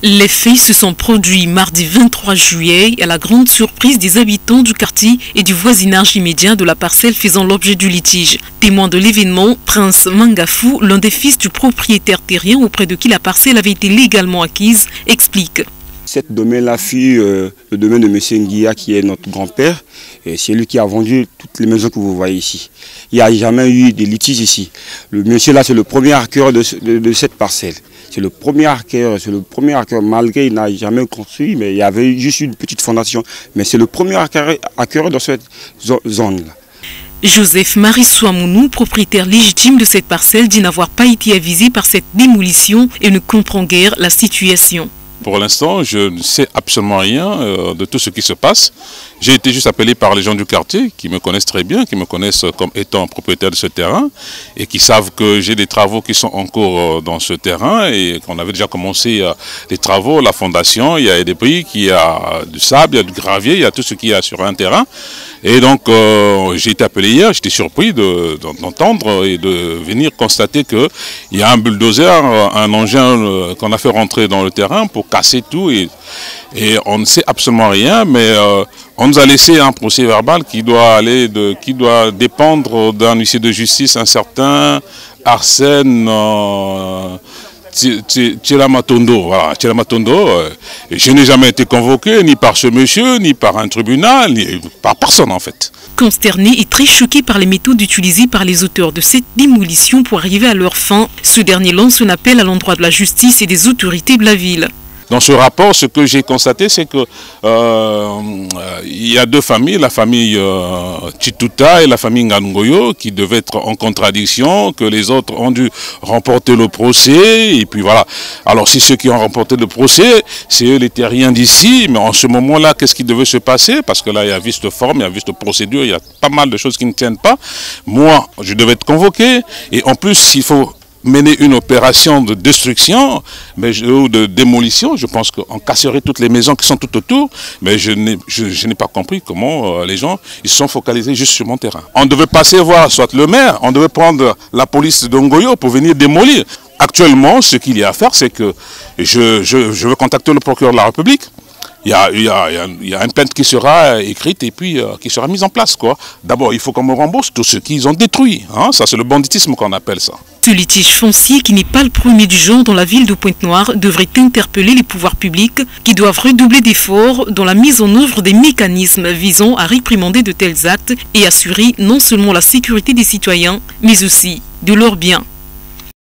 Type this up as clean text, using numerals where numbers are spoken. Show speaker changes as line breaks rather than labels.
Les faits se sont produits mardi 23 juillet à la grande surprise des habitants du quartier et du voisinage immédiat de la parcelle faisant l'objet du litige. Témoin de l'événement, Prince Mangafou, l'un des fils du propriétaire terrien auprès de qui la parcelle avait été légalement acquise, explique.
Cette domaine-là fut le domaine de M. Nguia, qui est notre grand-père. C'est lui qui a vendu toutes les maisons que vous voyez ici. Il n'y a jamais eu de litige ici. Le monsieur-là, c'est le premier acquéreur de cette parcelle. C'est le premier acquéreur, malgré qu'il n'a jamais construit, mais il y avait juste une petite fondation. Mais c'est le premier acquéreur dans cette zone-là.
Joseph Marie Souamounou, propriétaire légitime de cette parcelle, dit n'avoir pas été avisé par cette démolition et ne comprend guère la situation.
Pour l'instant, je ne sais absolument rien de tout ce qui se passe. J'ai été juste appelé par les gens du quartier qui me connaissent très bien, qui me connaissent comme étant propriétaire de ce terrain et qui savent que j'ai des travaux qui sont en cours dans ce terrain et qu'on avait déjà commencé les travaux, la fondation, il y a des briques, il y a du sable, il y a du gravier, il y a tout ce qu'il y a sur un terrain. Et donc j'ai été appelé hier, j'étais surpris d'entendre et de venir constater qu'il y a un bulldozer, un engin qu'on a fait rentrer dans le terrain pour casser tout et on ne sait absolument rien, mais on nous a laissé un procès verbal qui doit dépendre d'un huissier de justice, un certain Arsène Tchelamatondo. Voilà, Tchelamatondo. Je n'ai jamais été convoqué ni par ce monsieur, ni par un tribunal, ni par personne en fait.
Consterné et très choqué par les méthodes utilisées par les auteurs de cette démolition pour arriver à leur fin, ce dernier lance un appel à l'endroit de la justice et des autorités de la ville.
Dans ce rapport, ce que j'ai constaté, c'est que il y a deux familles, la famille Chituta et la famille Ngangoyo, qui devaient être en contradiction, que les autres ont dû remporter le procès, et puis voilà. Alors c'est ceux qui ont remporté le procès, c'est eux les terriens d'ici, mais en ce moment-là, qu'est-ce qui devait se passer? Parce que là, il y a vice de forme, il y a vice de procédure, il y a pas mal de choses qui ne tiennent pas. Moi, je devais être convoqué, et en plus, s'il faut mener une opération de destruction ou de démolition, je pense qu'on casserait toutes les maisons qui sont tout autour, mais je n'ai pas compris comment les gens ils se sont focalisés juste sur mon terrain. On devait passer voir soit le maire, on devait prendre la police de Ngoyo pour venir démolir. Actuellement, ce qu'il y a à faire, c'est que je veux contacter le procureur de la République. Il y a une plainte qui sera écrite et puis qui sera mise en place, quoi. D'abord, il faut qu'on me rembourse tout ce qu'ils ont détruit. Hein? Ça, c'est le banditisme qu'on appelle ça.
Ce litige foncier, qui n'est pas le premier du genre dans la ville de Pointe-Noire, devrait interpeller les pouvoirs publics qui doivent redoubler d'efforts dans la mise en œuvre des mécanismes visant à réprimander de tels actes et assurer non seulement la sécurité des citoyens, mais aussi de leurs biens.